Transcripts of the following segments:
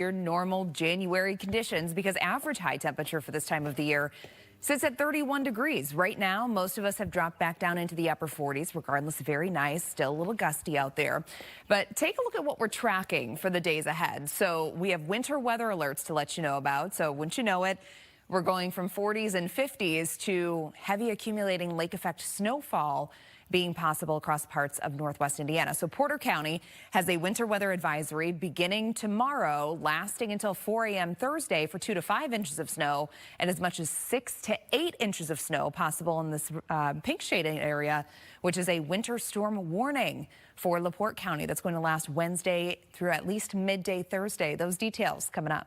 your normal January conditions because average high temperature for this time of the year sits at 31 degrees. Right now, most of us have dropped back down into the upper 40s. Regardless, very nice, still a little gusty out there. But take a look at what we're tracking for the days ahead. So we have winter weather alerts to let you know about. So wouldn't you know it, we're going from 40s and 50s to heavy accumulating lake effect snowfall being possible across parts of northwest Indiana. So Porter County has a winter weather advisory beginning tomorrow, lasting until 4 a.m. Thursday for 2 to 5 inches of snow and as much as 6 to 8 inches of snow possible in this pink shaded area, which is a winter storm warning for LaPorte County that's going to last Wednesday through at least midday Thursday. Those details coming up.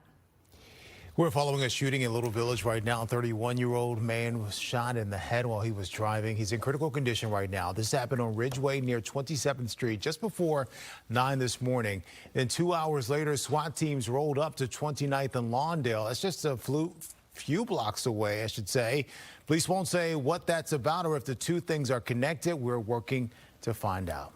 We're following a shooting in Little Village right now. A 31-year-old man was shot in the head while he was driving. He's in critical condition right now. This happened on Ridgeway near 27th Street just before 9 this morning. Then 2 hours later, SWAT teams rolled up to 29th and Lawndale. That's just a few blocks away, I should say. Police won't say what that's about or if the two things are connected. We're working to find out.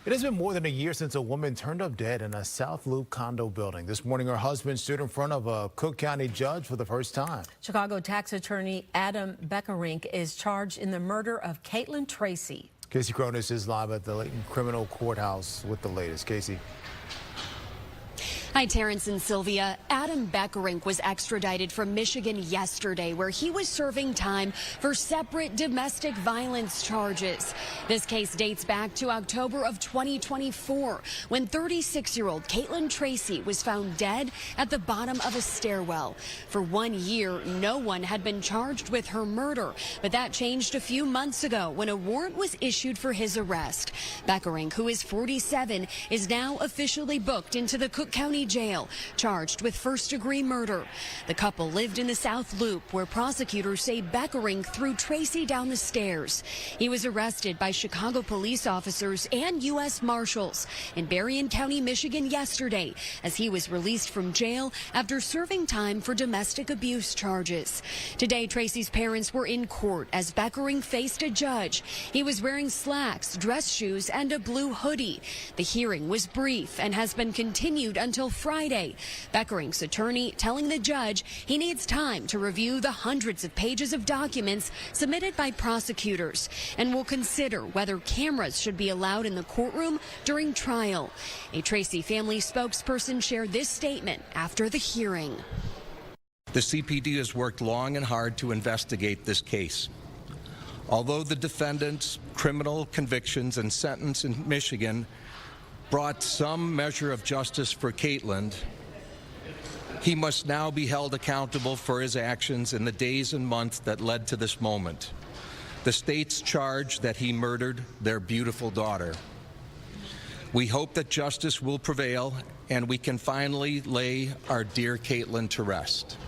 It has been more than a year since a woman turned up dead in a South Loop condo building. This morning, her husband stood in front of a Cook County judge for the first time. Chicago tax attorney Adam Beckerink is charged in the murder of Caitlin Tracy. Casey Cronus is live at the Layton Criminal Courthouse with the latest. Casey. Hi, Terrence and Sylvia. Adam Beckerink was extradited from Michigan yesterday, where he was serving time for separate domestic violence charges. This case dates back to October of 2024, when 36-year-old Caitlin Tracy was found dead at the bottom of a stairwell. For 1 year, no one had been charged with her murder, but that changed a few months ago when a warrant was issued for his arrest. Beckerink, who is 47, is now officially booked into the Cook County Jail, charged with first-degree murder. The couple lived in the South Loop, where prosecutors say Beckerink threw Tracy down the stairs. He was arrested by Chicago police officers and U.S. Marshals in Berrien County, Michigan yesterday, as he was released from jail after serving time for domestic abuse charges. Today, Tracy's parents were in court as Beckerink faced a judge. He was wearing slacks, dress shoes, and a blue hoodie. The hearing was brief and has been continued until Friday. Beckerink's attorney telling the judge he needs time to review the hundreds of pages of documents submitted by prosecutors and will consider whether cameras should be allowed in the courtroom during trial. A Tracy family spokesperson shared this statement after the hearing. The CPD has worked long and hard to investigate this case. Although the defendant's criminal convictions and sentence in Michigan brought some measure of justice for Caitlin, he must now be held accountable for his actions in the days and months that led to this moment. The state's charge that he murdered their beautiful daughter. We hope that justice will prevail and we can finally lay our dear Caitlin to rest.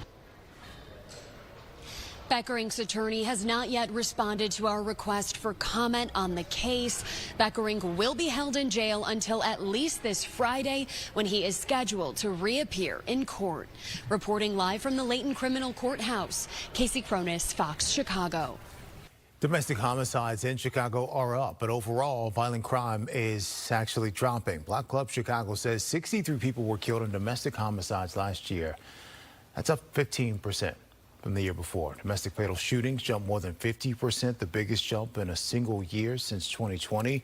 Beckerink's attorney has not yet responded to our request for comment on the case. Beckerink will be held in jail until at least this Friday, when he is scheduled to reappear in court. Reporting live from the Layton Criminal Courthouse, Casey Cronus, Fox Chicago. Domestic homicides in Chicago are up, but overall, violent crime is actually dropping. Black Club Chicago says 63 people were killed in domestic homicides last year. That's up 15% from the year before. Domestic fatal shootings jumped more than 50%, the biggest jump in a single year since 2020.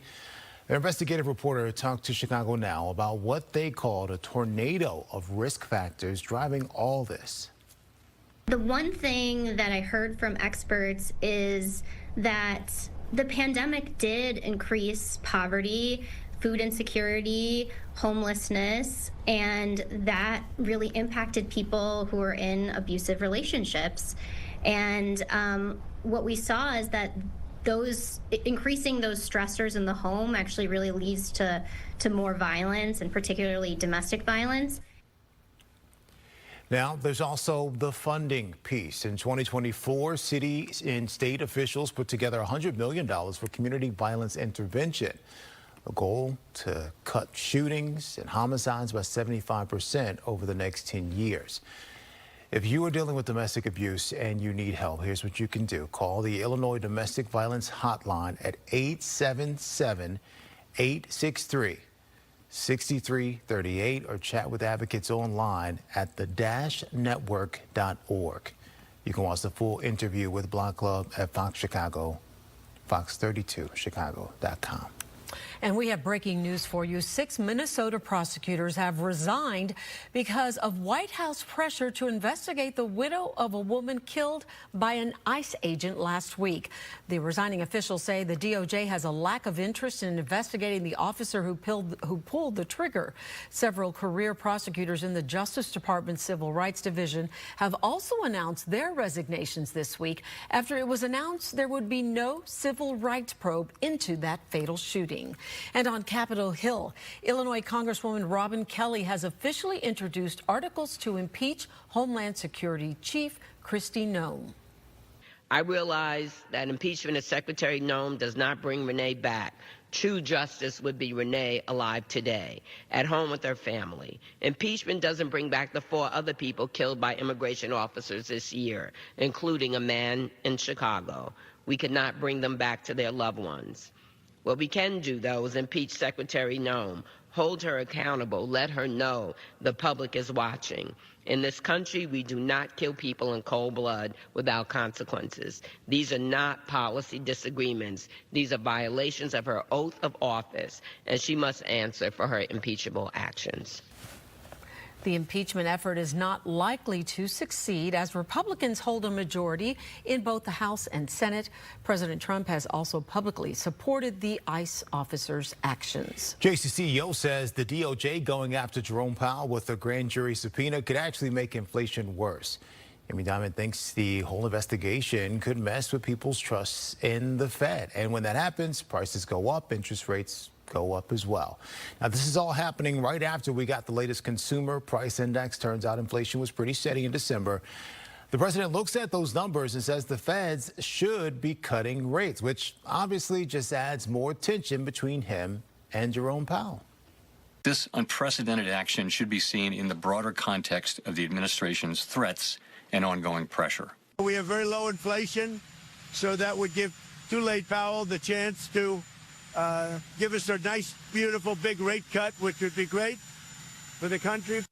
An investigative reporter talked to Chicago Now about what they called a tornado of risk factors driving all this. The one thing that I heard from experts is that the pandemic did increase poverty, food insecurity, homelessness, and that really impacted people who are in abusive relationships. And what we saw is that increasing those stressors in the home actually really leads to more violence, and particularly domestic violence. Now, there's also the funding piece. In 2024, city and state officials put together $100 million for community violence intervention. A goal to cut shootings and homicides by 75% over the next 10 years. If you are dealing with domestic abuse and you need help, here's what you can do. Call the Illinois Domestic Violence Hotline at 877-863-6666. 6338 or chat with advocates online at the-network.org. You can watch the full interview with Block Club at Fox Chicago, fox32chicago.com. And we have breaking news for you. 6 Minnesota prosecutors have resigned because of White House pressure to investigate the widow of a woman killed by an ICE agent last week. The resigning officials say the DOJ has a lack of interest in investigating the officer who pulled the trigger. Several career prosecutors in the Justice Department Civil Rights Division have also announced their resignations this week after it was announced there would be no civil rights probe into that fatal shooting. And on Capitol Hill, Illinois Congresswoman Robin Kelly has officially introduced articles to impeach Homeland Security Chief Kristi Noem. I realize that impeachment of Secretary Noem does not bring Renee back. True justice would be Renee alive today, at home with her family. Impeachment doesn't bring back the 4 other people killed by immigration officers this year, including a man in Chicago. We could not bring them back to their loved ones. What we can do, though, is impeach Secretary Noem, hold her accountable, let her know the public is watching. In this country, we do not kill people in cold blood without consequences. These are not policy disagreements. These are violations of her oath of office, and she must answer for her impeachable actions. The impeachment effort is not likely to succeed as Republicans hold a majority in both the House and Senate. President Trump has also publicly supported the ICE officers' actions. JCCEO says the DOJ going after Jerome Powell with a grand jury subpoena could actually make inflation worse. Amy Diamond thinks the whole investigation could mess with people's trust in the Fed. And when that happens, prices go up, interest rates go up as well. Now, this is all happening right after we got the latest consumer price index. Turns out inflation was pretty steady in December. The president looks at those numbers and says the feds should be cutting rates, which obviously just adds more tension between him and Jerome Powell. This unprecedented action should be seen in the broader context of the administration's threats and ongoing pressure. We have very low inflation, so that would give Too-Late Powell the chance to give us a nice, beautiful, big rate cut, which would be great for the country.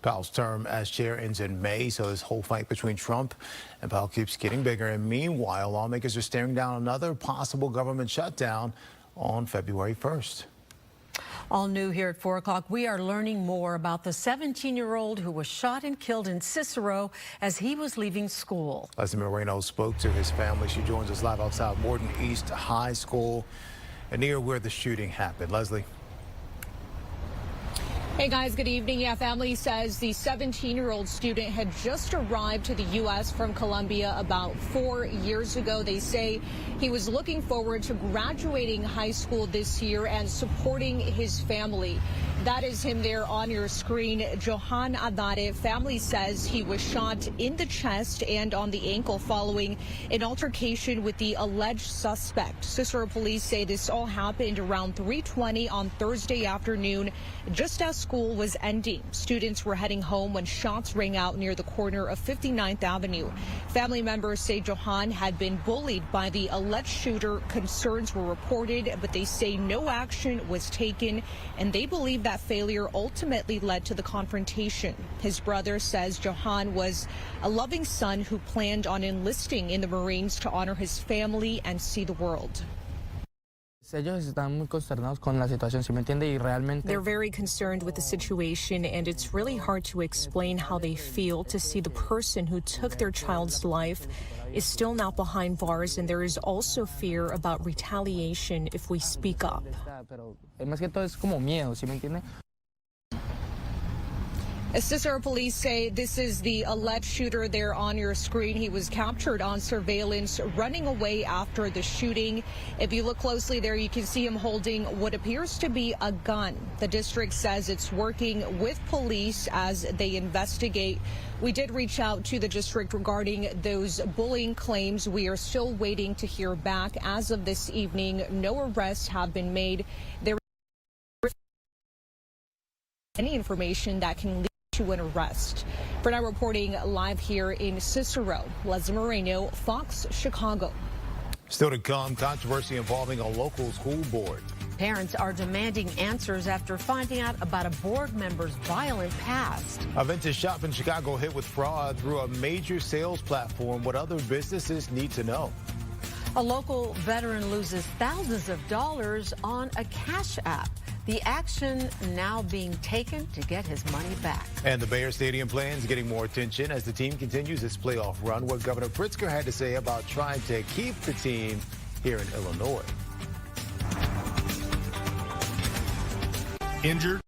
Powell's term as chair ends in May, so this whole fight between Trump and Powell keeps getting bigger. And meanwhile, lawmakers are staring down another possible government shutdown on February 1st. All new here at 4 o'clock, we are learning more about the 17-year-old who was shot and killed in Cicero as he was leaving school. Leslie Moreno spoke to his family. She joins us live outside Morton East High School, near where the shooting happened. Leslie. Hey guys, good evening. Yeah, family says the 17-year-old student had just arrived to the U.S. from Colombia about 4 years ago. They say he was looking forward to graduating high school this year and supporting his family. That is him there on your screen. Johan Adare, family says he was shot in the chest and on the ankle following an altercation with the alleged suspect. Cicero police say this all happened around 3:20 on Thursday afternoon, just as school was ending. Students were heading home when shots rang out near the corner of 59th Avenue. Family members say Johan had been bullied by the alleged shooter. Concerns were reported, but they say no action was taken, and they believe that failure ultimately led to the confrontation. His brother says Johan was a loving son who planned on enlisting in the Marines to honor his family and see the world. Ellos están muy consternados con la situación, ¿sí me entiende? Y realmente They're very concerned with the situation, and it's really hard to explain how they feel to see the person who took their child's life is still now behind bars, and there is also fear about retaliation if we speak up. pero más que todo es como miedo, ¿sí me entiende? Cicero police say this is the alleged shooter there on your screen. He was captured on surveillance running away after the shooting. If you look closely there, you can see him holding what appears to be a gun. The district says it's working with police as they investigate. We did reach out to the district regarding those bullying claims. We are still waiting to hear back. As of this evening, no arrests have been made. There is any information that can lead to an arrest. For now, reporting live here in Cicero, Leslie Moreno, Fox Chicago. Still to come, controversy involving a local school board. Parents are demanding answers after finding out about a board member's violent past. A vintage shop in Chicago hit with fraud through a major sales platform. What other businesses need to know. A local veteran loses thousands of dollars on a Cash App. The action now being taken to get his money back. And the Bears Stadium plans getting more attention as the team continues its playoff run. What Governor Pritzker had to say about trying to keep the team here in Illinois. Injured.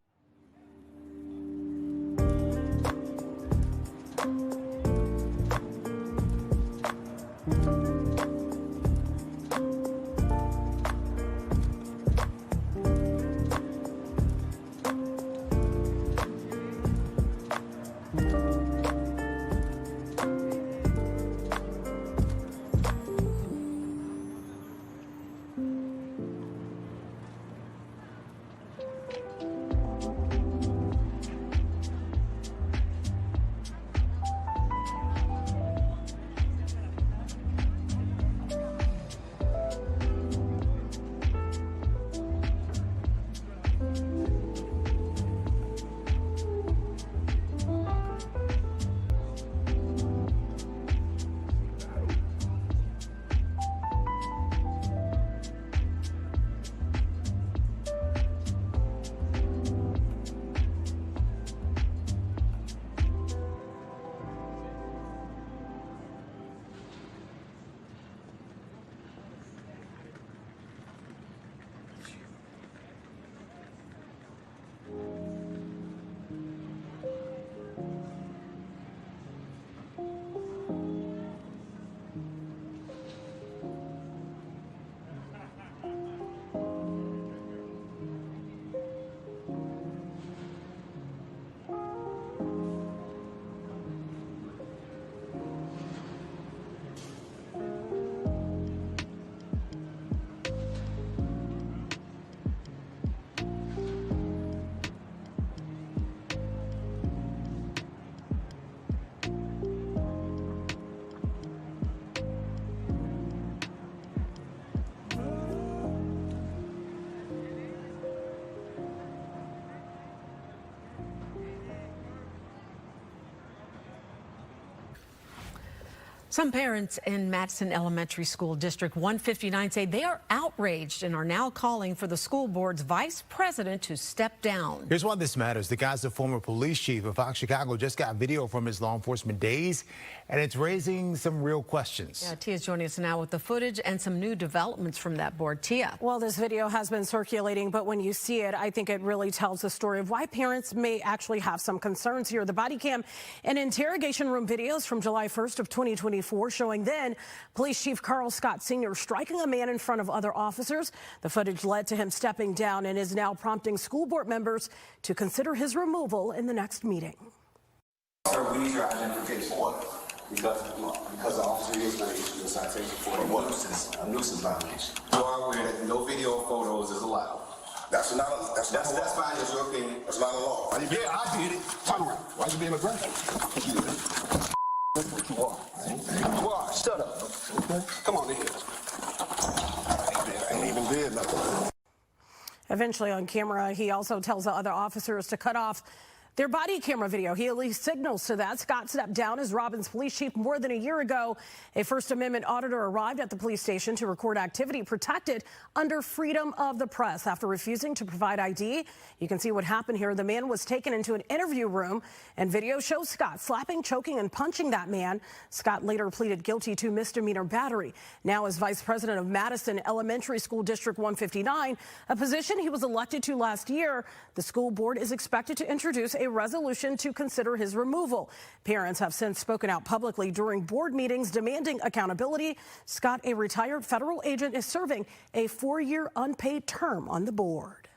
Some parents in Madison Elementary School District 159 say they are outraged and are now calling for the school board's vice president to step down. Here's why this matters. The guy's a former police chief of Fox Chicago, just got video from his law enforcement days, and it's raising some real questions. Yeah, Tia's joining us now with the footage and some new developments from that board. Tia. Well, this video has been circulating, but when you see it, I think it really tells the story of why parents may actually have some concerns here. The body cam and interrogation room videos from July 1st of 2024 showing then Police Chief Carl Scott Sr. striking a man in front of other officers. The footage led to him stepping down and is now prompting school board members to consider his removal in the next meeting. Sir, we need your identification. What? Because the officer is going to issue a citation for a nuisance violation. You are aware that no video or photos is allowed. That's fine. That's your opinion. That's not a law. Yeah, I did it. Turn around. Why you being aggressive? That's what you are. You are. Shut up. Okay? Come on in here. I ain't even did nothing. Eventually on camera, he also tells the other officers to cut off their body camera video. He at least signals to that. Scott stepped down as Robbins police chief more than a year ago. A First Amendment auditor arrived at the police station to record activity protected under freedom of the press after refusing to provide ID. You can see what happened here. The man was taken into an interview room, and video shows Scott slapping, choking, and punching that man. Scott later pleaded guilty to misdemeanor battery. Now as vice president of Madison Elementary School District 159, a position he was elected to last year, the school board is expected to introduce a resolution to consider his removal. Parents have since spoken out publicly during board meetings demanding accountability. Scott, a retired federal agent, is serving a 4-year unpaid term on the board.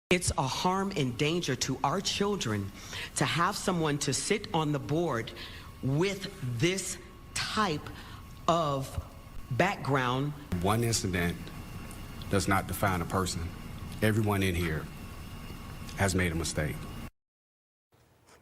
It's a harm and danger to our children to have someone to sit on the board with this type of background. One incident does not define a person. Everyone in here has made a mistake.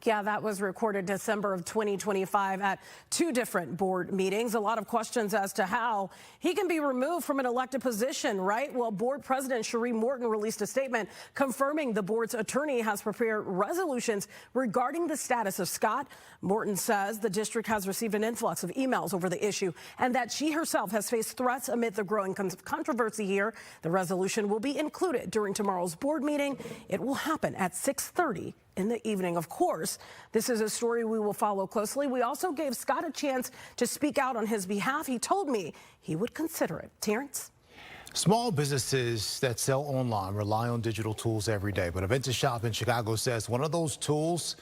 Yeah, that was recorded December of 2025 at 2 different board meetings. A lot of questions as to how he can be removed from an elected position, right? Well, board president Sheree Morton released a statement confirming the board's attorney has prepared resolutions regarding the status of Scott. Morton says the district has received an influx of emails over the issue and that she herself has faced threats amid the growing controversy here. The resolution will be included during tomorrow's board meeting. It will happen at 6:30 in the evening. Of course, this is a story we will follow closely. We also gave Scott a chance to speak out on his behalf. He told me he would consider it. Terrence? Small businesses that sell online rely on digital tools every day, but Aviation Shop in Chicago says one of those tools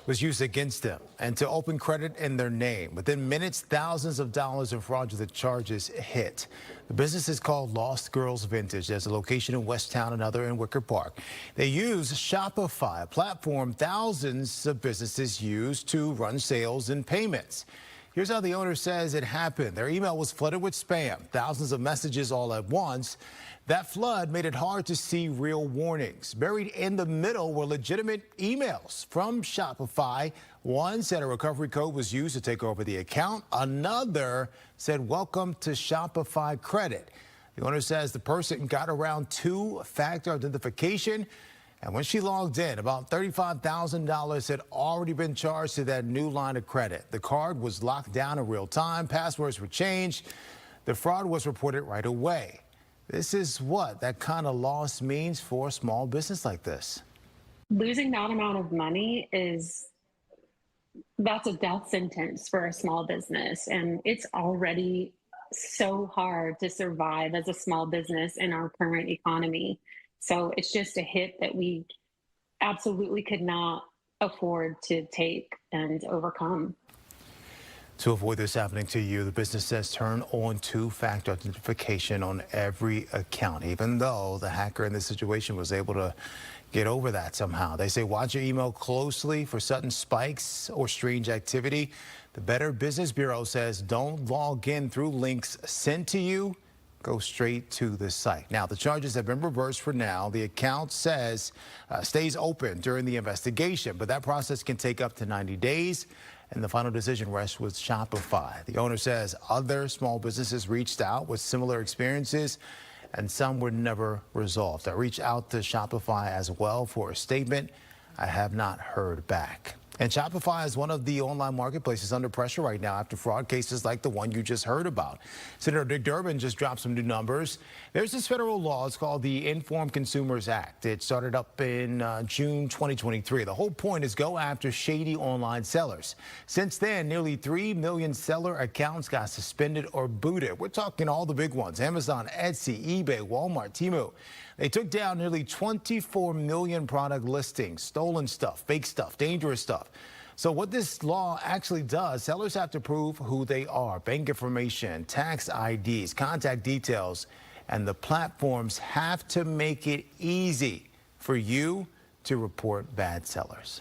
was used against them and to open credit in their name. Within minutes, thousands of dollars in fraudulent charges hit. The business is called Lost Girls Vintage. There's a location in Westtown, another in Wicker Park. They use Shopify, a platform thousands of businesses use to run sales and payments. Here's how the owner says it happened. Their email was flooded with spam, thousands of messages all at once. That flood made it hard to see real warnings. Buried in the middle were legitimate emails from Shopify. One said a recovery code was used to take over the account. Another said, "Welcome to Shopify credit." The owner says the person got around 2-factor authentication. And when she logged in, about $35,000 had already been charged to that new line of credit. The card was locked down in real time. Passwords were changed. The fraud was reported right away. This is what that kind of loss means for a small business like this. Losing that amount of money that's a death sentence for a small business. And it's already so hard to survive as a small business in our current economy. So it's just a hit that we absolutely could not afford to take and overcome. To avoid this happening to you, the business says turn on 2-factor authentication on every account, even though the hacker in this situation was able to get over that somehow. They say watch your email closely for sudden spikes or strange activity. The Better Business Bureau says don't log in through links sent to you. Go straight to the site. Now, the charges have been reversed for now. The account says stays open during the investigation, but that process can take up to 90 days. And the final decision rests with Shopify. The owner says other small businesses reached out with similar experiences, and some were never resolved. I reached out to Shopify as well for a statement. I have not heard back. And Shopify is one of the online marketplaces under pressure right now after fraud cases like the one you just heard about. Senator Dick Durbin just dropped some new numbers. There's this federal law. It's called the Informed Consumers Act. It started up in June 2023. The whole point is go after shady online sellers. Since then, nearly 3 million seller accounts got suspended or booted. We're talking all the big ones: Amazon, Etsy, eBay, Walmart, Temu. They took down nearly 24 million product listings, stolen stuff, fake stuff, dangerous stuff. So what this law actually does, sellers have to prove who they are, bank information, tax IDs, contact details, and the platforms have to make it easy for you to report bad sellers.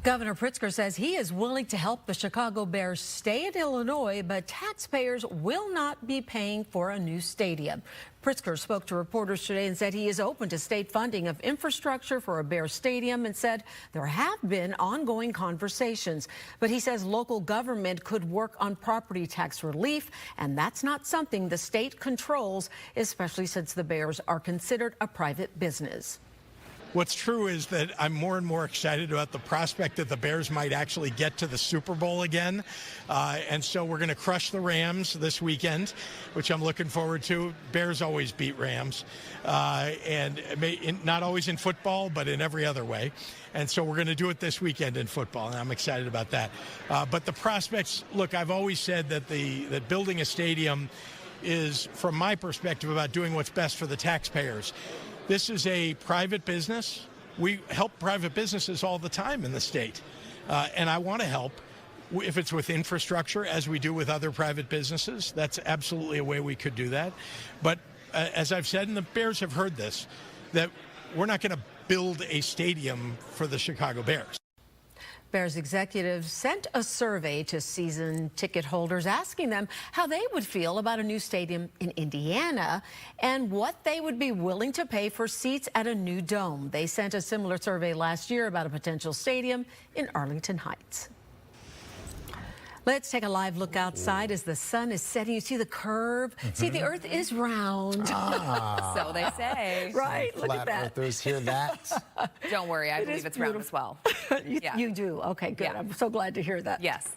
Governor Pritzker says he is willing to help the Chicago Bears stay in Illinois, but taxpayers will not be paying for a new stadium. Pritzker spoke to reporters today and said he is open to state funding of infrastructure for a Bears stadium and said there have been ongoing conversations. But he says local government could work on property tax relief, and that's not something the state controls, especially since the Bears are considered a private business. What's true is that I'm more and more excited about the prospect that the Bears might actually get to the Super Bowl again. And so we're going to crush the Rams this weekend, which I'm looking forward to. Bears always beat Rams, and not always in football, but in every other way. And so we're going to do it this weekend in football, and I'm excited about that. But the prospects, look, I've always said that that building a stadium is, from my perspective, about doing what's best for the taxpayers. This is a private business. We help private businesses all the time in the state. And I want to help if it's with infrastructure, as we do with other private businesses. That's absolutely a way we could do that. But as I've said, and the Bears have heard this, that we're not going to build a stadium for the Chicago Bears. Bears executives sent a survey to season ticket holders asking them how they would feel about a new stadium in Indiana and what they would be willing to pay for seats at a new dome. They sent a similar survey last year about a potential stadium in Arlington Heights. Let's take a live look outside as the sun is setting. You see the curve? See, the earth is round. So they say. Right, look Flat at that. earthers hear that. Don't worry, I believe it's round as well. You do? Okay, good. Yeah. I'm so glad to hear that. Yes.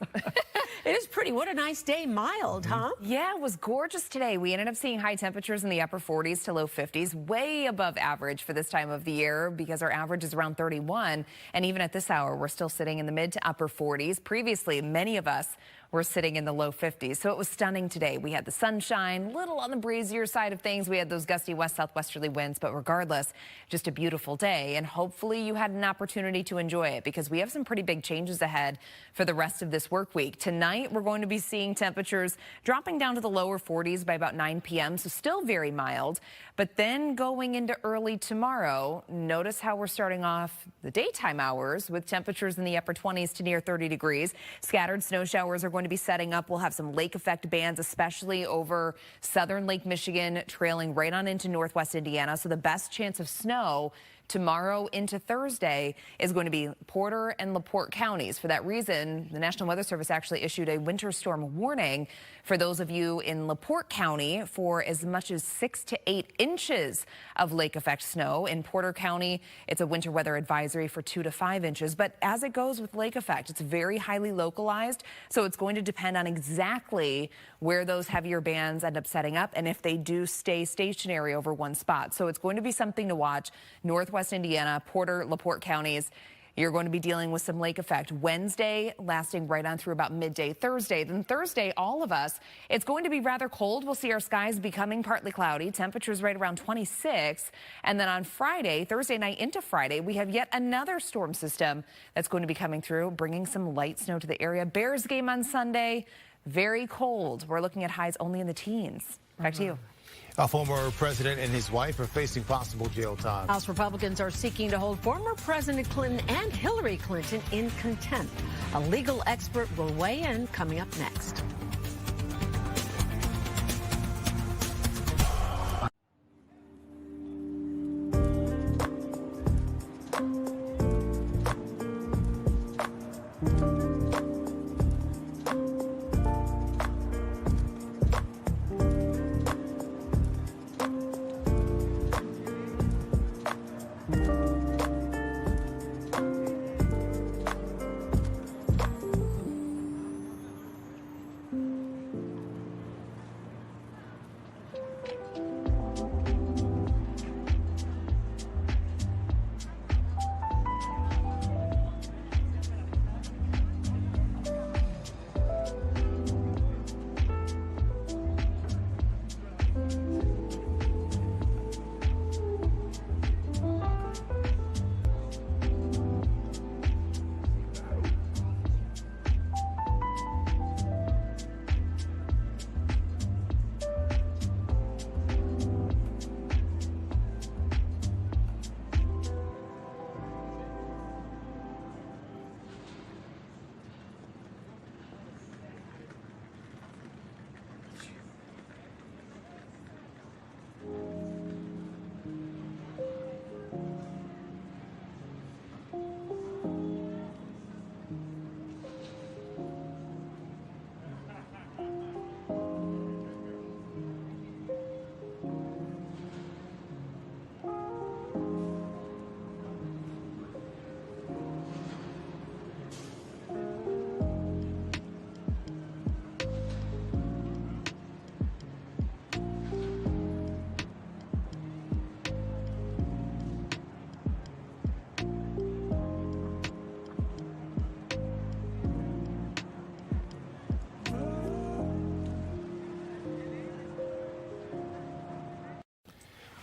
It is pretty. What a nice day. Mild, huh? Yeah, it was gorgeous today. We ended up seeing high temperatures in the upper 40s to low 50s, way above average for this time of the year because our average is around 31. And even at this hour, we're still sitting in the mid to upper 40s. Previously, many of us were sitting in the low 50s. So it was stunning today. We had the sunshine, little on the breezier side of things. We had those gusty west-southwesterly winds, but regardless, just a beautiful day. And hopefully you had an opportunity to enjoy it because we have some pretty big changes ahead for the rest of this work week. Tonight, we're going to be seeing temperatures dropping down to the lower 40s by about 9 p.m., so still very mild. But then going into early tomorrow, notice how we're starting off the daytime hours with temperatures in the upper 20s to near 30 degrees. Scattered snow showers are going to be setting up. We'll have some lake effect bands, especially over southern Lake Michigan, trailing right on into northwest Indiana. So the best chance of snow tomorrow into Thursday is going to be Porter and LaPorte counties. For that reason, the National Weather Service actually issued a winter storm warning for those of you in LaPorte County for as much as 6 to 8 inches of lake effect snow. In Porter County, it's a winter weather advisory for 2 to 5 inches. But as it goes with lake effect, it's very highly localized. So it's going to depend on exactly where those heavier bands end up setting up and if they do stay stationary over one spot. So it's going to be something to watch. Northwest Indiana, Porter, LaPorte counties, you're going to be dealing with some lake effect. Wednesday lasting right on through about midday Thursday. Then Thursday, all of us, it's going to be rather cold. We'll see our skies becoming partly cloudy, temperatures right around 26. And then on Friday, Thursday night into Friday, we have yet another storm system that's going to be coming through, bringing some light snow to the area. Bears game on Sunday, very cold. We're looking at highs only in the teens. Back to you. A former president and his wife are facing possible jail time. House Republicans are seeking to hold former President Clinton and Hillary Clinton in contempt. A legal expert will weigh in coming up next.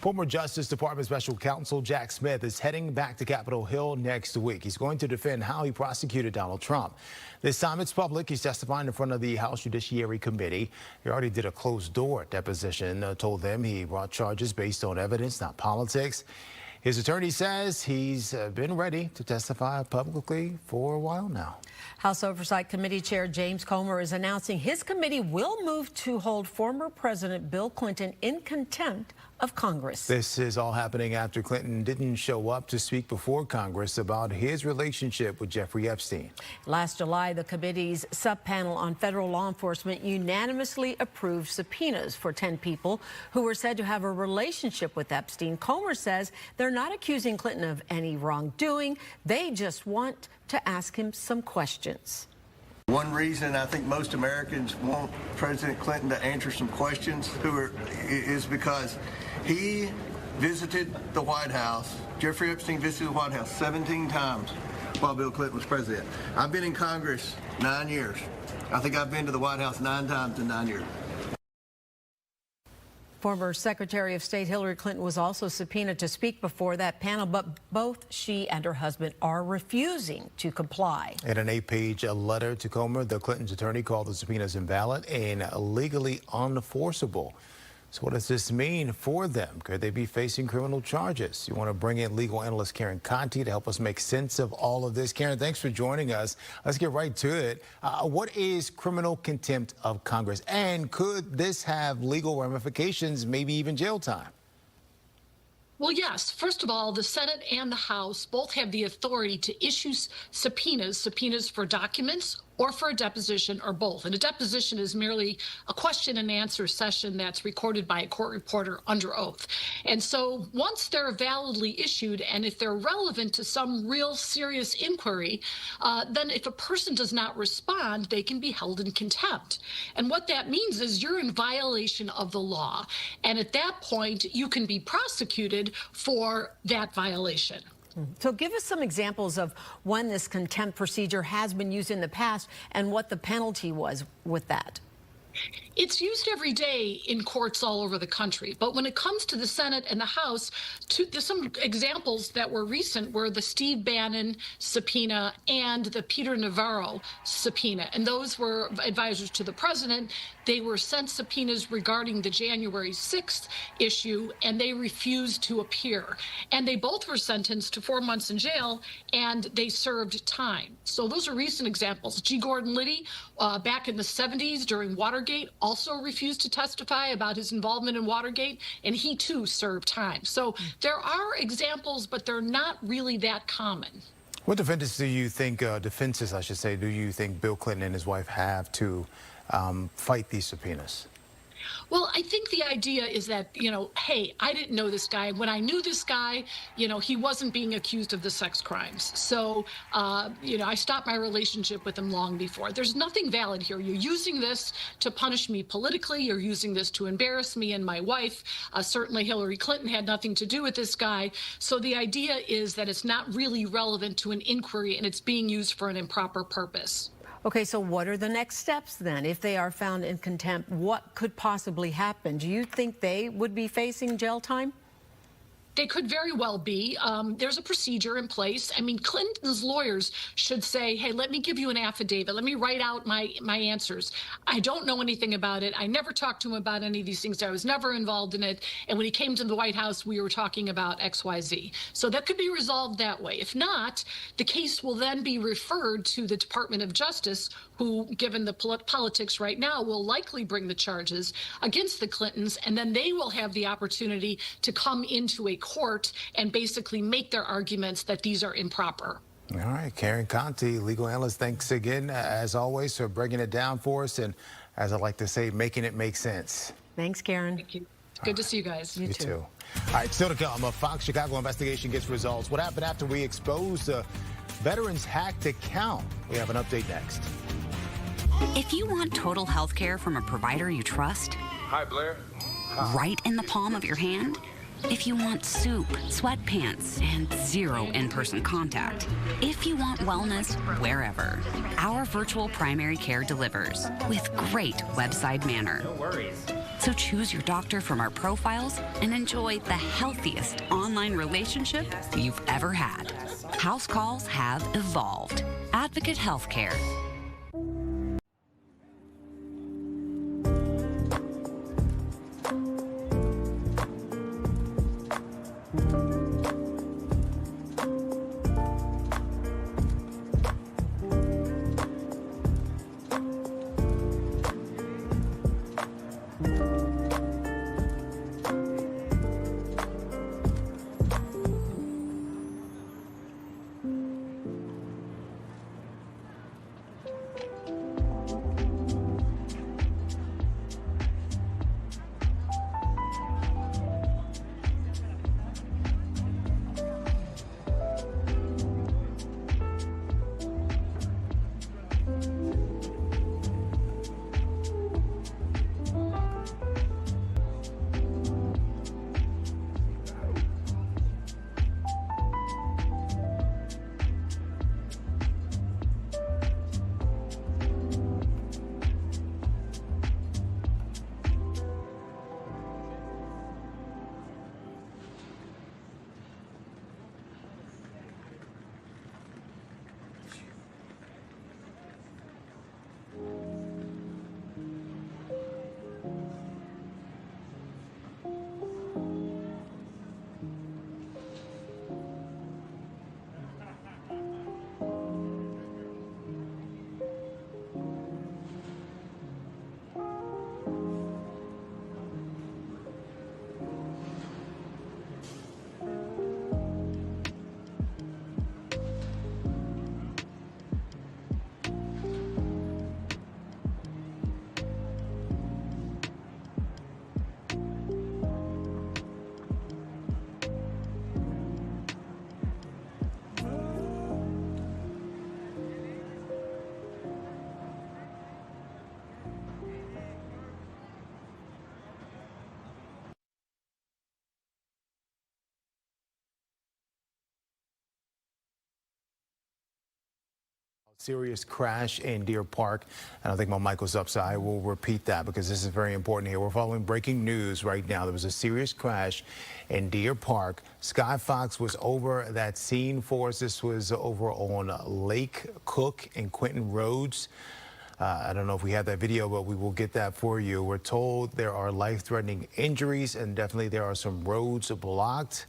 Former Justice Department Special Counsel Jack Smith is heading back to Capitol Hill next week. He's going to defend how he prosecuted Donald Trump. This time it's public. He's testifying in front of the House Judiciary Committee. He already did a closed-door deposition, told them he brought charges based on evidence, not politics. His attorney says he's been ready to testify publicly for a while now. House Oversight Committee Chair James Comer is announcing his committee will move to hold former President Bill Clinton in contempt of Congress. This is all happening after Clinton didn't show up to speak before Congress about his relationship with Jeffrey Epstein. Last July, the committee's subpanel on federal law enforcement unanimously approved subpoenas for 10 people who were said to have a relationship with Epstein. Comer says they're not accusing Clinton of any wrongdoing. They just want to ask him some questions. One reason I think most Americans want President Clinton to answer some questions is because he visited the White House. Jeffrey Epstein visited the White House 17 times while Bill Clinton was president. I've been in Congress 9 years. I think I've been to the White House 9 times in 9 years. Former Secretary of State Hillary Clinton was also subpoenaed to speak before that panel, but both she and her husband are refusing to comply. In an 8-page letter to Comer, the Clinton's attorney called the subpoenas invalid and legally unenforceable. So what does this mean for them? Could they be facing criminal charges? You want to bring in legal analyst Karen Conti to help us make sense of all of this. Karen, thanks for joining us. Let's get right to it. What is criminal contempt of Congress? And could this have legal ramifications, maybe even jail time? Well, yes. First of all, the Senate and the House both have the authority to issue subpoenas for documents or for a deposition or both. And a deposition is merely a question and answer session that's recorded by a court reporter under oath. And so once they're validly issued and if they're relevant to some real serious inquiry, then if a person does not respond, they can be held in contempt. And what that means is you're in violation of the law. And at that point, you can be prosecuted for that violation. So give us some examples of when this contempt procedure has been used in the past and what the penalty was with that. It's used every day in courts all over the country. But when it comes to the Senate and the House, there's some examples that were recent were the Steve Bannon subpoena and the Peter Navarro subpoena. And those were advisors to the president. They were sent subpoenas regarding the January 6th issue, and they refused to appear. And they both were sentenced to 4 months in jail, and they served time. So those are recent examples. G. Gordon Liddy, back in the 70s during Watergate, also refused to testify about his involvement in Watergate, and he too served time. So there are examples, but they're not really that common. What defenses do you think, do you think Bill Clinton and his wife have to fight these subpoenas? Well, I think the idea is that, hey, I didn't know this guy. When I knew this guy, he wasn't being accused of the sex crimes. So, I stopped my relationship with him long before. There's nothing valid here. You're using this to punish me politically. You're using this to embarrass me and my wife. Certainly Hillary Clinton had nothing to do with this guy. So the idea is that it's not really relevant to an inquiry and it's being used for an improper purpose. Okay, so what are the next steps then? If they are found in contempt, what could possibly happen? Do you think they would be facing jail time? They could very well be. There's a procedure in place. I mean, Clinton's lawyers should say, hey, let me give you an affidavit. Let me write out my answers. I don't know anything about it. I never talked to him about any of these things. I was never involved in it. And when he came to the White House, we were talking about XYZ. So that could be resolved that way. If not, the case will then be referred to the Department of Justice, who, given the politics right now, will likely bring the charges against the Clintons. And then they will have the opportunity to come into a court and basically make their arguments that these are improper. All right, Karen Conti, legal analyst, thanks again, as always, for breaking it down for us and, as I like to say, making it make sense. Thanks, Karen. Thank you. It's good to see you guys. You too. All right, still to come, a Fox Chicago investigation gets results. What happened after we exposed the veterans' hacked account? We have an update next. If you want total health care from a provider you trust, hi, Blair. Hi. Right in the palm of your hand, if you want soup, sweatpants, and zero in-person contact, if you want wellness wherever, our virtual primary care delivers with great website manner. No worries. So choose your doctor from our profiles and enjoy the healthiest online relationship you've ever had. House calls have evolved. Advocate Healthcare. Serious crash in Deer Park. I don't think my mic was up, so I will repeat that because this is very important here. We're following breaking news right now. There was a serious crash in Deer Park. Sky Fox was over that scene for us. This was over on Lake Cook and Quentin Roads. I don't know if we have that video, but we will get that for you. We're told there are life-threatening injuries and definitely there are some roads blocked.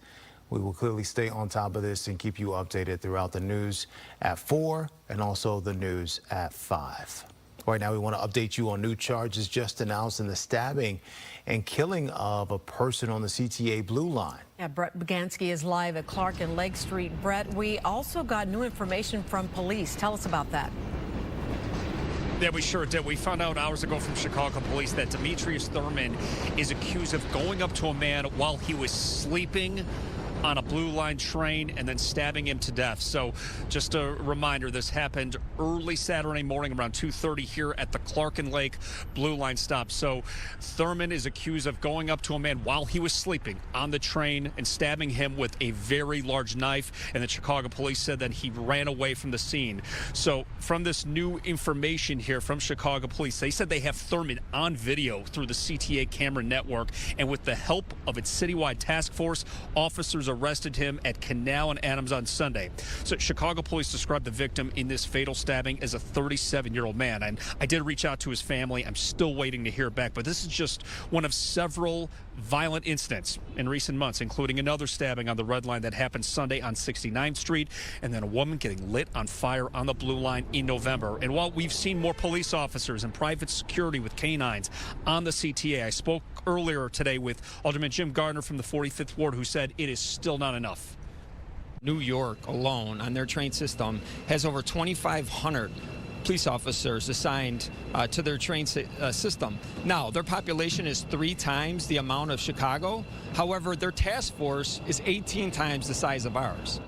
We will clearly stay on top of this and keep you updated throughout the news at 4 and also the news at 5. Right now, we want to update you on new charges just announced in the stabbing and killing of a person on the CTA Blue Line. Yeah, Brett Bagansky is live at Clark and Lake Street. Brett, we also got new information from police. Tell us about that. Yeah, we sure did. We found out hours ago from Chicago police that Demetrius Thurman is accused of going up to a man while he was sleeping on a Blue Line train and then stabbing him to death. So just a reminder, this happened early Saturday morning around 2:30 here at the Clark and Lake Blue Line stop. So Thurman is accused of going up to a man while he was sleeping on the train and stabbing him with a very large knife. And the Chicago police said that he ran away from the scene. So from this new information here from Chicago police, they said they have Thurman on video through the CTA camera network. And with the help of its citywide task force, officers arrested him at Canal and Adams on Sunday. So Chicago police described the victim in this fatal stabbing as a 37-year-old man. And I did reach out to his family. I'm still waiting to hear back. But this is just one of several violent incidents in recent months, including another stabbing on the Red Line that happened Sunday on 69th Street, and then a woman getting lit on fire on the Blue Line in November. And while we've seen more police officers and private security with canines on the CTA, I spoke earlier today with Alderman Jim Gardner from the 45th Ward, who said it is still not enough. New York alone on their train system has over 2,500 police officers assigned to their train system. Now, their population is 3 times the amount of Chicago. However, their task force is 18 times the size of ours.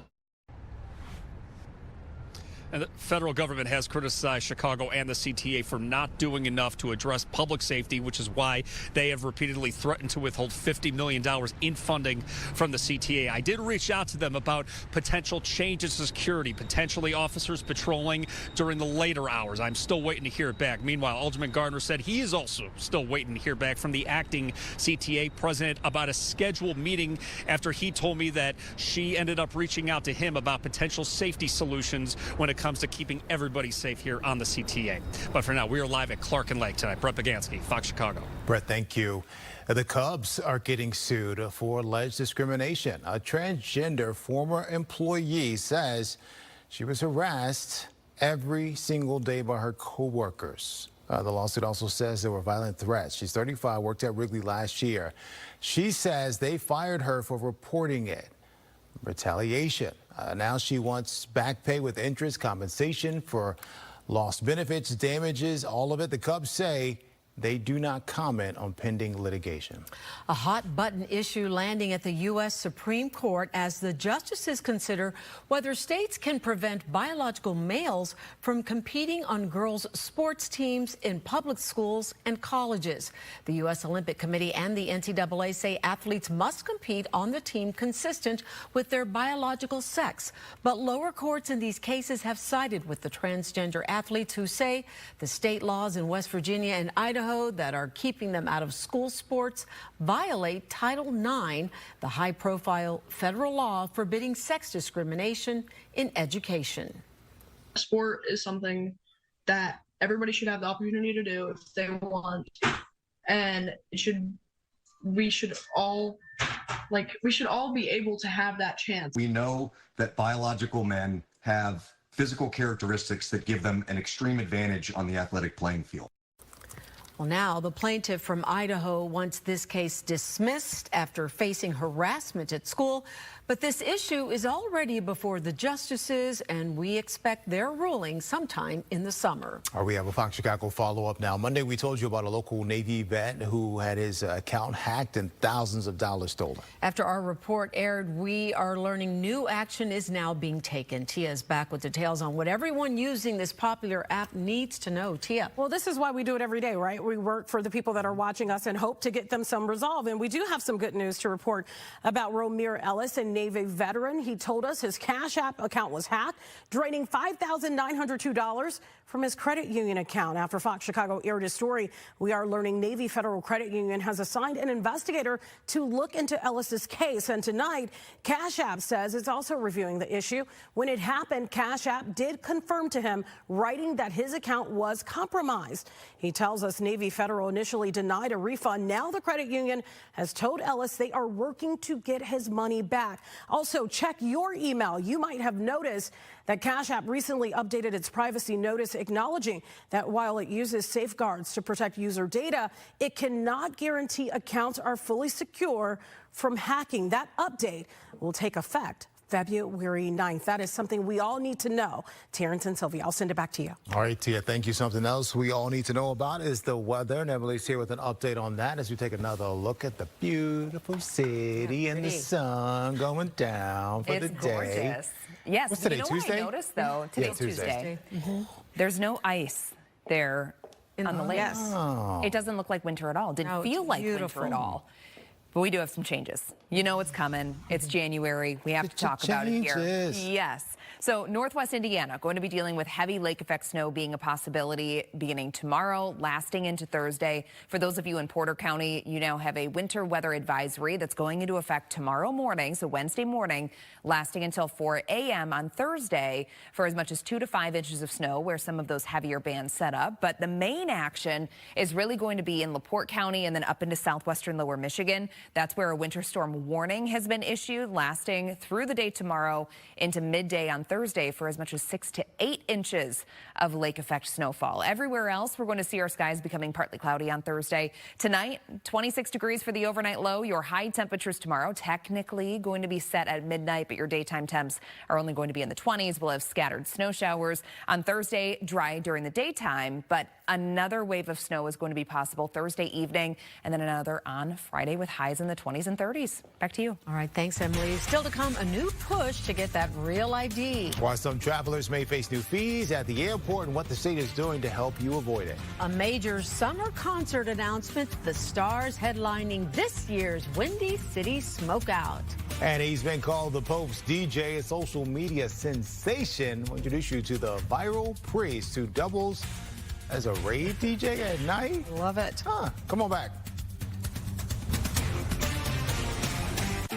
And the federal government has criticized Chicago and the CTA for not doing enough to address public safety, which is why they have repeatedly threatened to withhold $50 million in funding from the CTA. I did reach out to them about potential changes to security, potentially officers patrolling during the later hours. I'm still waiting to hear back. Meanwhile, Alderman Gardner said he is also still waiting to hear back from the acting CTA president about a scheduled meeting after he told me that she ended up reaching out to him about potential safety solutions when it comes to keeping everybody safe here on the CTA. But for now, we are live at Clark and Lake tonight. Brett Bagansky, Fox Chicago. Brett, thank you. The Cubs are getting sued for alleged discrimination. A transgender former employee says she was harassed every single day by her coworkers. The lawsuit also says there were violent threats. She's 35, worked at Wrigley last year. She says they fired her for reporting it. Retaliation. Now she wants back pay with interest, compensation for lost benefits, damages, all of it. The Cubs say they do not comment on pending litigation. A hot button issue landing at the U.S. Supreme Court as the justices consider whether states can prevent biological males from competing on girls' sports teams in public schools and colleges. The U.S. Olympic Committee and the NCAA say athletes must compete on the team consistent with their biological sex. But lower courts in these cases have sided with the transgender athletes who say the state laws in West Virginia and Idaho that are keeping them out of school sports violate Title IX, the high-profile federal law forbidding sex discrimination in education. Sport is something that everybody should have the opportunity to do if they want, and we should all be able to have that chance. We know that biological men have physical characteristics that give them an extreme advantage on the athletic playing field. Well, now the plaintiff from Idaho wants this case dismissed after facing harassment at school. But this issue is already before the justices, and we expect their ruling sometime in the summer. We have a Fox Chicago follow-up now. Monday, we told you about a local Navy vet who had his account hacked and thousands of dollars stolen. After our report aired, we are learning new action is now being taken. Tia is back with details on what everyone using this popular app needs to know. Tia. Well, this is why we do it every day, right? we work for the people that are watching us and hope to get them some resolve. And we do have some good news to report about Romir Ellis, a Navy veteran. He told us his Cash App account was hacked, draining $5,902 from his credit union account. After Fox Chicago aired his story, we are learning Navy Federal Credit Union has assigned an investigator to look into Ellis's case. And tonight, Cash App says it's also reviewing the issue. When it happened, Cash App did confirm to him, writing that his account was compromised. He tells us Navy Federal initially denied a refund. Now the credit union has told Ellis they are working to get his money back. Also, check your email. You might have noticed that Cash App recently updated its privacy notice, acknowledging that while it uses safeguards to protect user data, it cannot guarantee accounts are fully secure from hacking. That update will take effect February 9th. That is something we all need to know. Terrence and Sylvia, I'll send it back to you. All right, Tia, thank you. Something else we all need to know about is the weather. And Emily's here with an update on that as we take another look at the beautiful city and the sun going down for the day. It's gorgeous. Yes. What's today, you know Tuesday? What I noticed, though? Today's Tuesday. There's no ice there on the lake. Yes. Oh. It doesn't look like winter at all. Didn't feel like winter at all. But we do have some changes. You know it's coming. It's January. We have to talk about it here. Yes. So Northwest Indiana going to be dealing with heavy lake effect snow being a possibility beginning tomorrow, lasting into Thursday. For those of you in Porter County, you now have a winter weather advisory that's going into effect tomorrow morning, so Wednesday morning, lasting until 4 a.m. on Thursday for as much as 2 to 5 inches of snow where some of those heavier bands set up. But the main action is really going to be in LaPorte County and then up into southwestern lower Michigan. That's where a winter storm warning has been issued, lasting through the day tomorrow into midday on Thursday for as much as 6 to 8 inches of lake effect snowfall. Everywhere else, we're going to see our skies becoming partly cloudy on Thursday. Tonight, 26 degrees for the overnight low. Your high temperatures tomorrow technically going to be set at midnight, but your daytime temps are only going to be in the 20s. We'll have scattered snow showers. On Thursday, dry during the daytime, but another wave of snow is going to be possible Thursday evening, and then another on Friday with highs in the 20s and 30s. Back to you. All right, thanks, Emily. Still to come, a new push to get that real ID. Why some travelers may face new fees at the airport and what the state is doing to help you avoid it. A major summer concert announcement, the stars headlining this year's Windy City Smokeout. And he's been called the Pope's DJ, a social media sensation. We'll introduce you to the viral priest who doubles as a rave DJ at night. Love it. Huh. Come on back.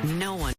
No one.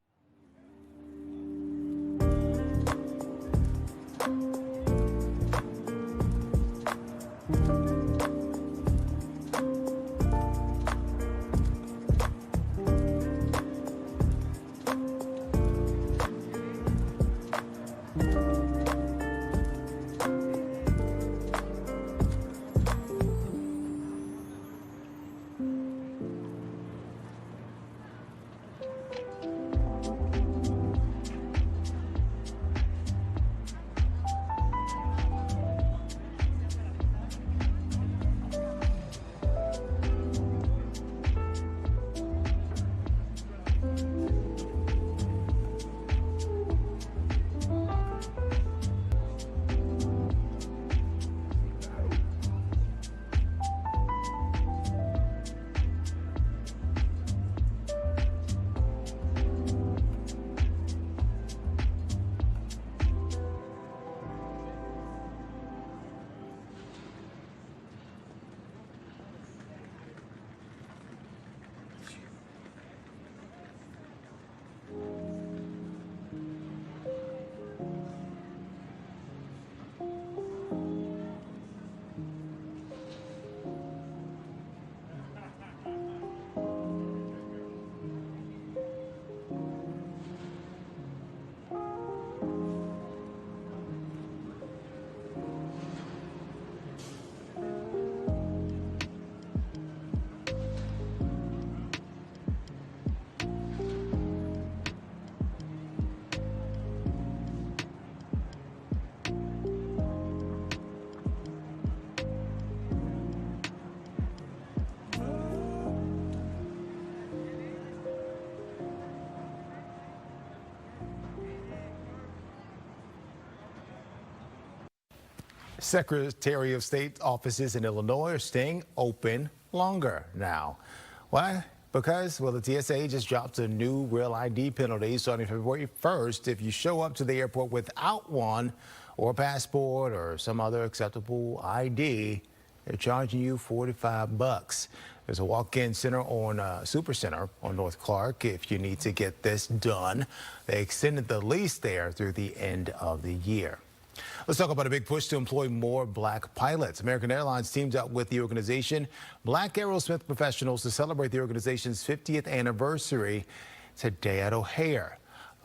Secretary of State offices in Illinois are staying open longer now. Why? Because, well, the TSA just dropped a new real ID penalty starting February 1st if you show up to the airport without one or a passport or some other acceptable ID. They're charging you $45. There's a walk-in center on Super Center on North Clark if you need to get this done. They extended the lease there through the end of the year. Let's talk about a big push to employ more black pilots. American Airlines teamed up with the organization Black Aerosmith Professionals to celebrate the organization's 50th anniversary today at O'Hare.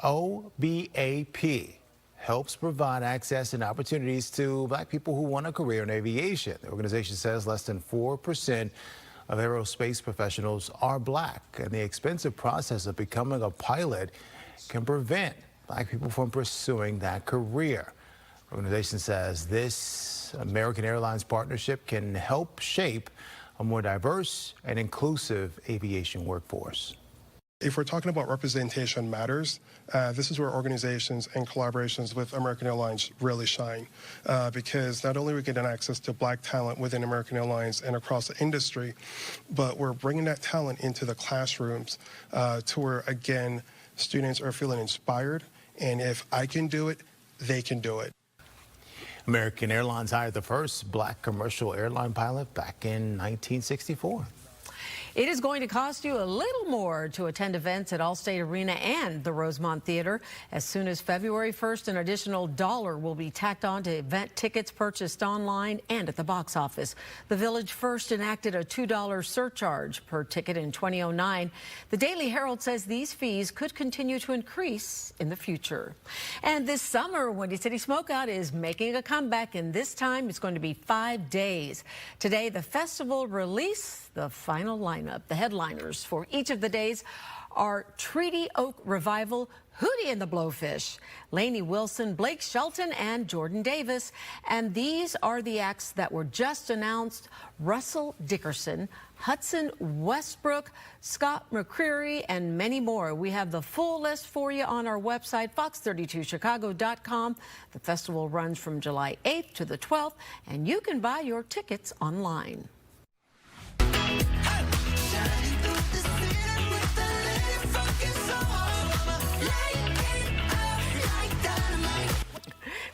OBAP helps provide access and opportunities to black people who want a career in aviation. The organization says less than 4% of aerospace professionals are black, and the expensive process of becoming a pilot can prevent black people from pursuing that career. The organization says this American Airlines partnership can help shape a more diverse and inclusive aviation workforce. If we're talking about representation matters, this is where organizations and collaborations with American Airlines really shine, because not only are we getting access to black talent within American Airlines and across the industry, but we're bringing that talent into the classrooms to where, again, students are feeling inspired, and if I can do it, they can do it. American Airlines hired the first black commercial airline pilot back in 1964. It is going to cost you a little more to attend events at Allstate Arena and the Rosemont Theater. As soon as February 1st, an additional $1 will be tacked on to event tickets purchased online and at the box office. The Village first enacted a $2 surcharge per ticket in 2009. The Daily Herald says these fees could continue to increase in the future. And this summer, Windy City Smokeout is making a comeback, and this time it's going to be 5 days. Today, the festival released the final lineup. The headliners for each of the days are Treaty Oak Revival, Hootie and the Blowfish, Lainey Wilson, Blake Shelton, and Jordan Davis. And these are the acts that were just announced: Russell Dickerson, Hudson Westbrook, Scott McCreery, and many more. We have the full list for you on our website, fox32chicago.com. The festival runs from July 8th to the 12th, and you can buy your tickets online.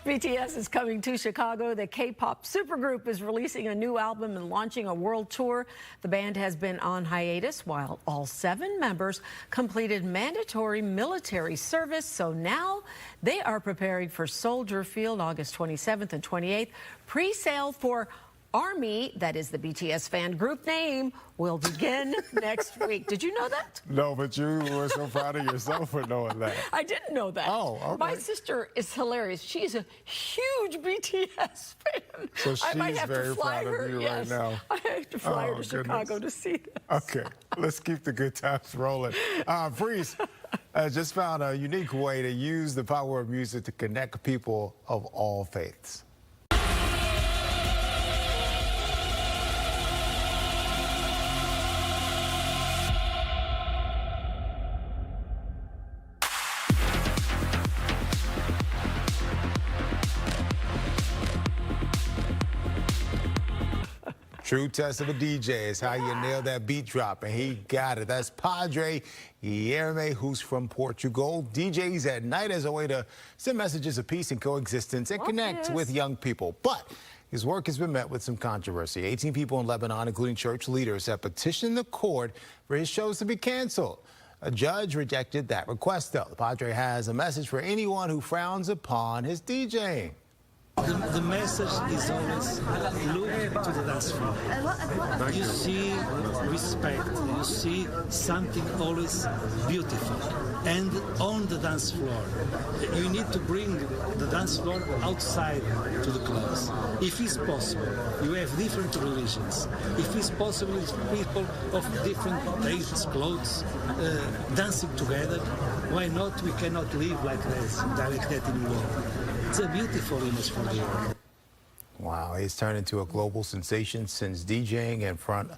BTS is coming to Chicago. The K-pop supergroup is releasing a new album and launching a world tour. The band has been on hiatus while all 7 members completed mandatory military service. So now they are preparing for Soldier Field August 27th and 28th. Pre-sale for Army, that is the BTS fan group name, will begin next week. Did you know that? No, but you were so proud of yourself for knowing that. I didn't know that. Oh, okay. My sister is hilarious. She's a huge BTS fan. So she's I might have very to fly proud her. of you Yes. right now. I have to fly her to Goodness. Chicago to see this. Okay, let's keep the good times rolling. Freeze just found a unique way to use the power of music to connect people of all faiths. True test of a DJ is how you nail that beat drop, and he got it. That's Padre Guilherme, who's from Portugal. DJs at night as a way to send messages of peace and coexistence and connect with young people. But his work has been met with some controversy. 18 people in Lebanon, including church leaders, have petitioned the court for his shows to be canceled. A judge rejected that request, though. The Padre has a message for anyone who frowns upon his DJing. The message is always look to the dance floor. You see respect, you see something always beautiful. And on the dance floor, you need to bring the dance floor outside to the clubs. If it's possible, you have different religions. If it's possible, it's people of different tastes, clothes, dancing together. Why not? We cannot live like this, like that anymore. It's a beautiful image for the world. Wow, he's turned into a global sensation since DJing in front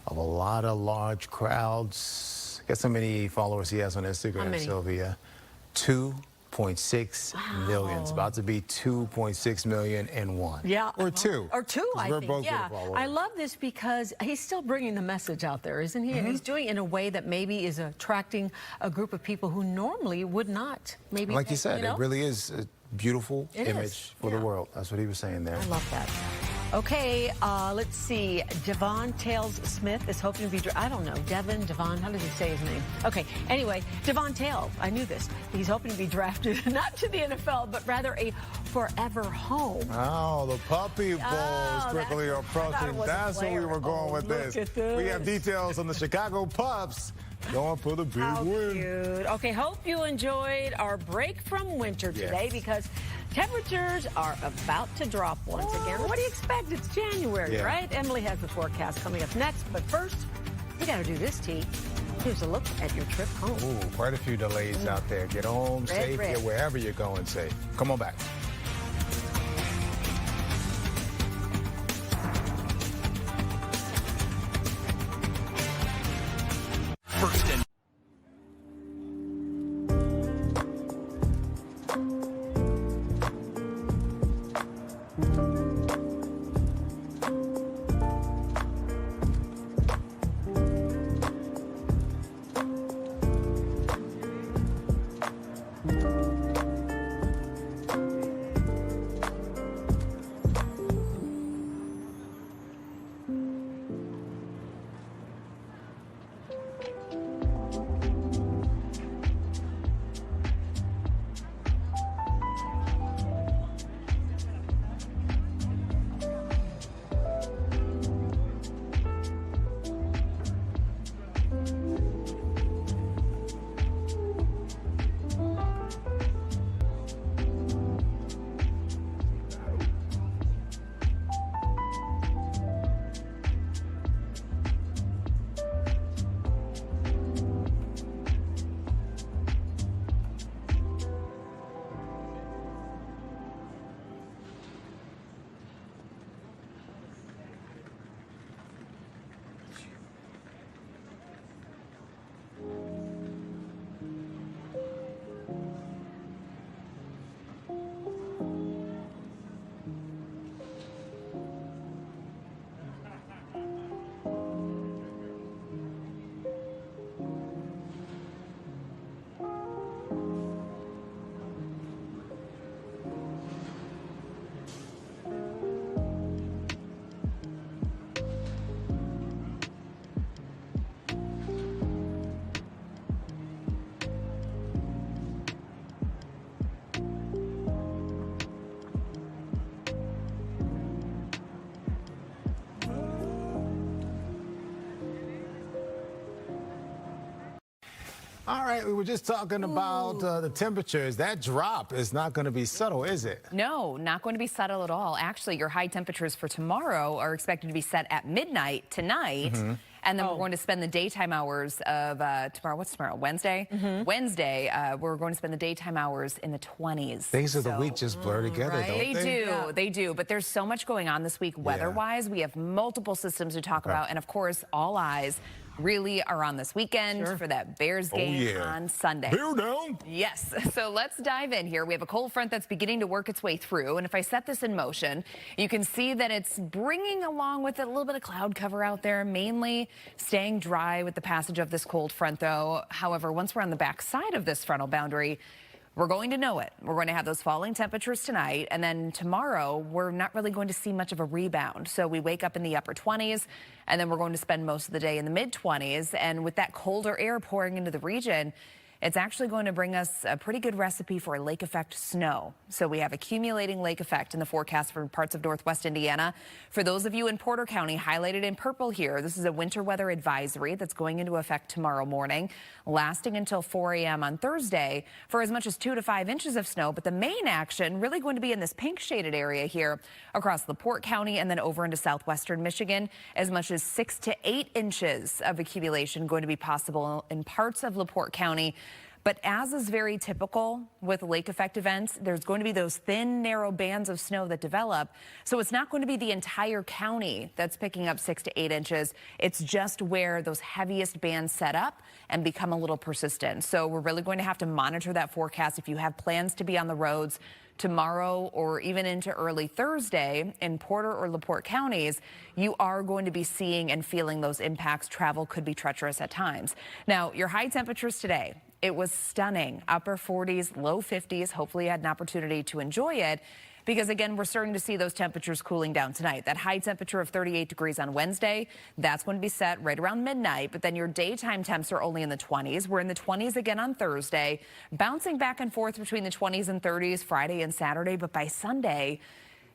of a lot of large crowds. Guess how many followers he has on Instagram, Sylvia? 2.2 2.6 million. It's about to be 2.6 million in one. Yeah. Or two. Or two, I we're think. both Yeah. gonna fall over. I love this because he's still bringing the message out there, isn't he? And he's doing it in a way that maybe is attracting a group of people who normally would not. Maybe, like you said, know? it really is a beautiful It image is. for the world. That's what he was saying there. I love that. Okay, let's see. Devon Tails Smith is hoping to be, I don't know, Devon, how does he say his name? Okay, anyway, Devon Tails, I knew this. He's hoping to be drafted not to the NFL, but rather a forever home. Oh, the Puppy Bowl is quickly approaching. That's where we were going with this. We have details on the Chicago Pups going for the big win. Cute. Okay, hope you enjoyed our break from winter today because temperatures are about to drop once again. What do you expect? It's January, right? Emily has the forecast coming up next. But first, we got to do this, T. Here's a look at your trip home. Ooh, quite a few delays out there. Get home safe, get wherever you're going safe. Come on back. First and All right, we were just talking about the temperatures. That drop is not going to be subtle, is it? No, not going to be subtle at all. Actually, your high temperatures for tomorrow are expected to be set at midnight tonight. And then we're going to spend the daytime hours of tomorrow. What's tomorrow? Wednesday? Wednesday, we're going to spend the daytime hours in the 20s. Days of the week just blur together, don't they? They do. They do. But there's so much going on this week weather-wise. We have multiple systems to talk about. And, of course, all eyes really are on this weekend for that Bears game on Sunday. Bear down. Yes. So let's dive in here. We have a cold front that's beginning to work its way through. And if I set this in motion, you can see that it's bringing along with it a little bit of cloud cover out there, mainly staying dry with the passage of this cold front, though. However, once we're on the back side of this frontal boundary, we're going to know it. We're going to have those falling temperatures tonight, and then tomorrow we're not really going to see much of a rebound. So we wake up in the upper 20s, and then we're going to spend most of the day in the mid-20s. And with that colder air pouring into the region, it's actually going to bring us a pretty good recipe for a lake effect snow. So we have accumulating lake effect in the forecast for parts of northwest Indiana. For those of you in Porter County, highlighted in purple here, this is a winter weather advisory that's going into effect tomorrow morning, lasting until 4 a.m. on Thursday for as much as 2 to 5 inches of snow. But the main action really going to be in this pink shaded area here across LaPorte County and then over into southwestern Michigan. As much as 6 to 8 inches of accumulation going to be possible in parts of LaPorte County. But as is very typical with lake effect events, there's going to be those thin, narrow bands of snow that develop. So it's not going to be the entire county that's picking up 6 to 8 inches. It's just where those heaviest bands set up and become a little persistent. So we're really going to have to monitor that forecast. If you have plans to be on the roads tomorrow or even into early Thursday in Porter or LaPorte counties, you are going to be seeing and feeling those impacts. Travel could be treacherous at times. Now, your high temperatures today, it was stunning. Upper 40s, low 50s. Hopefully you had an opportunity to enjoy it, because again, we're starting to see those temperatures cooling down tonight. That high temperature of 38 degrees on Wednesday, that's going to be set right around midnight. But then your daytime temps are only in the 20s. We're in the 20s again on Thursday, bouncing back and forth between the 20s and 30s Friday and Saturday. But by Sunday,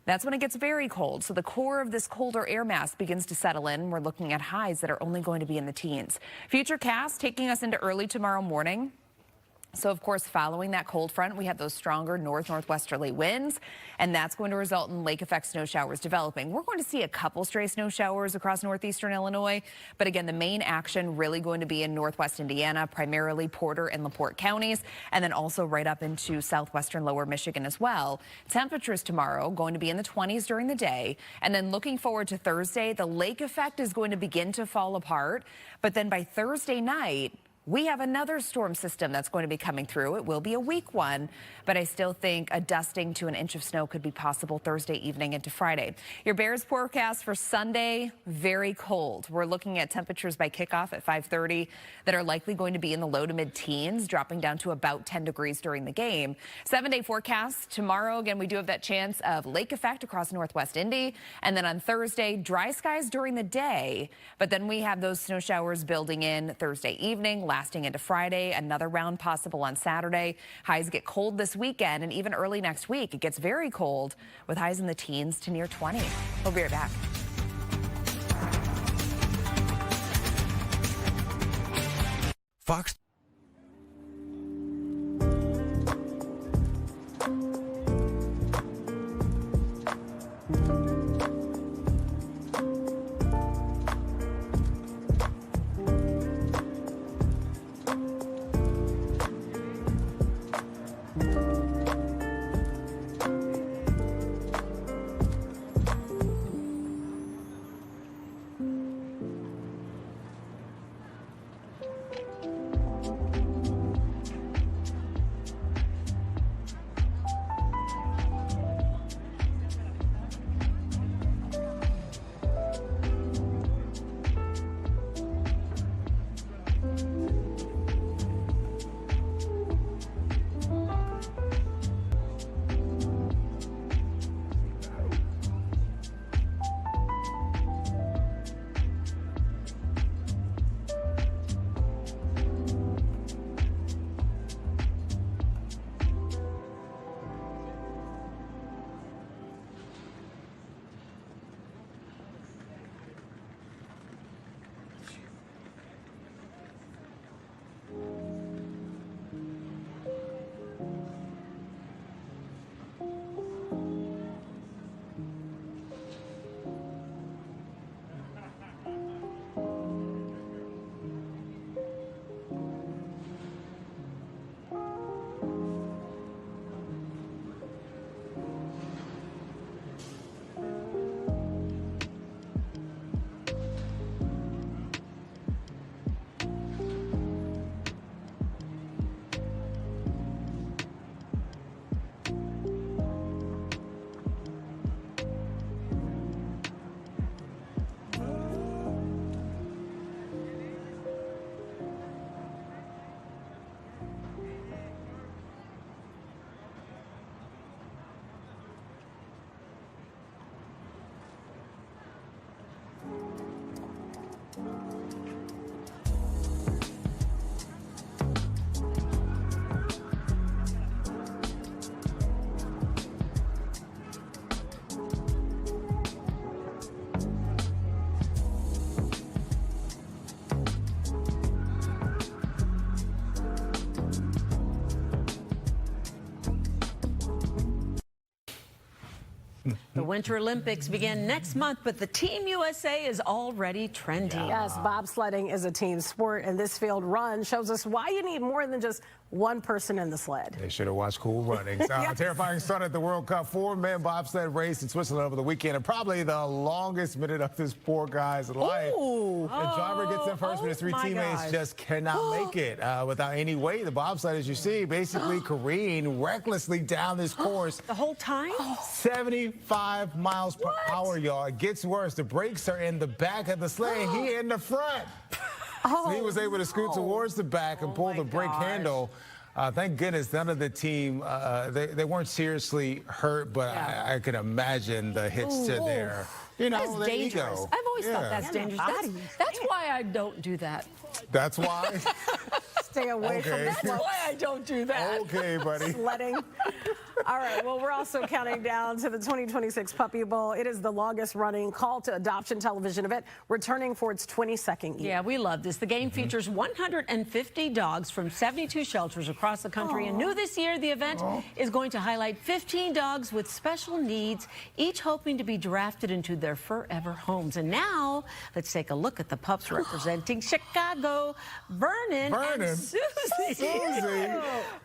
that's when it gets very cold. So the core of this colder air mass begins to settle in. We're looking at highs that are only going to be in the teens. Futurecast taking us into early tomorrow morning. So, of course, following that cold front, we have those stronger northwesterly winds, and that's going to result in lake effect snow showers developing. We're going to see a couple stray snow showers across northeastern Illinois, but again, the main action really going to be in northwest Indiana, primarily Porter and LaPorte counties, and then also right up into southwestern lower Michigan as well. Temperatures tomorrow going to be in the 20s during the day, and then looking forward to Thursday, the lake effect is going to begin to fall apart, but then by Thursday night, we have another storm system that's going to be coming through. It will be a weak one, but I still think a dusting to an inch of snow could be possible Thursday evening into Friday. Your Bears forecast for Sunday, very cold. We're looking at temperatures by kickoff at 5:30 that are likely going to be in the low to mid teens, dropping down to about 10 degrees during the game. 7-day forecast tomorrow. Again, we do have that chance of lake effect across northwest Indy. And then on Thursday, dry skies during the day, but then we have those snow showers building in Thursday evening, lasting into Friday, another round possible on Saturday. Highs get cold this weekend, and even early next week, it gets very cold with highs in the teens to near 20. We'll be right back. Fox. The Winter Olympics begin next month, but the Team USA is already trending. Yes, bobsledding is a team sport, and this field run shows us why you need more than just one person in the sled. They should have watched Cool Runnings. Yes. Terrifying start at the World Cup 4-man bobsled race in Switzerland over the weekend, and probably the longest minute of this poor guy's life. Ooh. The driver gets in first, but his 3 teammates just cannot make it without any weight. The bobsled, as you see, basically careened recklessly down this course. The whole time? 75 miles per hour, y'all. It gets worse. The brakes are in the back of the sleigh. He in the front. So he was able to scoot towards the back and pull the brake handle. Thank goodness none of the team, they weren't seriously hurt, but I can imagine the hits to their, that's dangerous. ego. I've always thought that's dangerous. That's why I don't do that. That's why? Stay away from that. That's why I don't do that. Okay, buddy. Sledding. All right, well, we're also counting down to the 2026 Puppy Bowl. It is the longest running call to adoption television event, returning for its 22nd year. Yeah, we love this. The game features 150 dogs from 72 shelters across the country. And new this year, the event is going to highlight 15 dogs with special needs, each hoping to be drafted into their forever homes. And now, let's take a look at the pups representing Chicago. Vernon and Susie.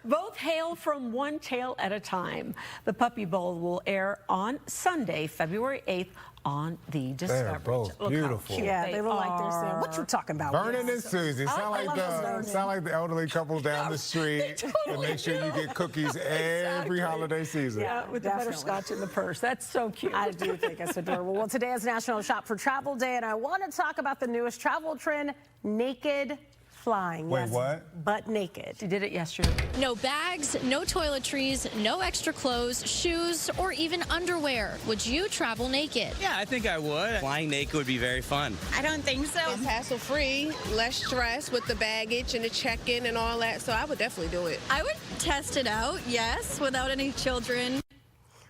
Both hail from one tail at a time. The Puppy Bowl will air on Sunday, February 8th on the Discovery. They're both beautiful. Yeah, they look like they're saying, what you talking about? Vernon and Susie. Sound like the elderly couple down the street. And make sure you get cookies every holiday season. Yeah, with the butterscotch in the purse. That's so cute. I do think it's adorable. Well, today is National Shop for Travel Day, and I want to talk about the newest travel trend, naked flying. Wait, what? Butt naked. She did it yesterday. No bags, no toiletries, no extra clothes, shoes, or even underwear. Would you travel naked? Yeah, I think I would. Flying naked would be very fun. I don't think so. It's hassle-free, less stress with the baggage and the check-in and all that, so I would definitely do it. I would test it out, yes, without any children.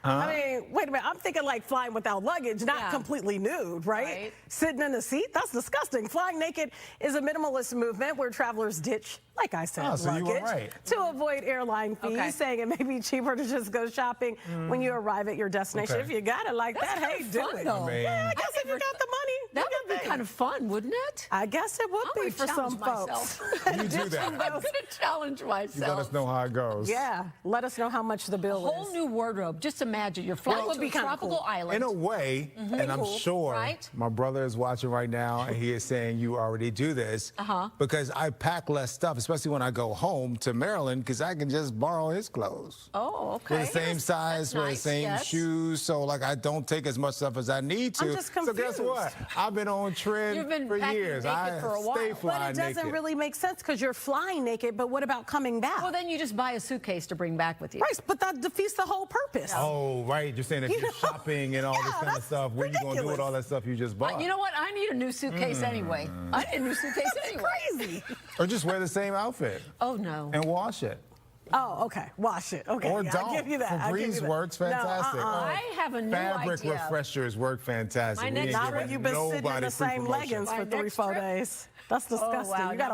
I mean, wait a minute. I'm thinking like flying without luggage, not completely nude, right? Sitting in the seat? That's disgusting. Flying naked is a minimalist movement where travelers ditch, like I said, so you were luggage right. to avoid airline fees, saying it may be cheaper to just go shopping when you arrive at your destination. If you got it like that, hey, do it. Yeah, I guess if you got the money, that would be kind of fun, wouldn't it? I guess it would be for some folks. You do that. I'm going to challenge myself. You let us know how it goes. Yeah, let us know how much the bill is. A whole new wardrobe. Just imagine you're flying to a tropical island. In a way, and I'm sure my brother is watching right now, and he is saying you already do this because I pack less stuff, especially when I go home to Maryland, because I can just borrow his clothes. Oh, okay. With the same size, with the same shoes, so like I don't take as much stuff as I need to. I'm just confused. So guess what? I've been on trend for years. I stay flying naked. But it doesn't really make sense because you're flying naked, but what about coming back? Well, then you just buy a suitcase to bring back with you. Right, but that defeats the whole purpose. Oh, right. You're saying if you're shopping and all this kind of stuff, where are you going to do with all that stuff you just bought? You know what? I need a new suitcase anyway. I need a new suitcase anyway. Crazy. Or just wear the same outfit. Oh, no. And wash it. Oh, okay. Wash it. Okay. Or yeah, don't. I'll give you that. Febreze works fantastic. No, I have a new Fabric idea. refreshers work fantastic. Not when you've been sitting in the same leggings for 3-4 days. That's disgusting. Oh, wow. You gotta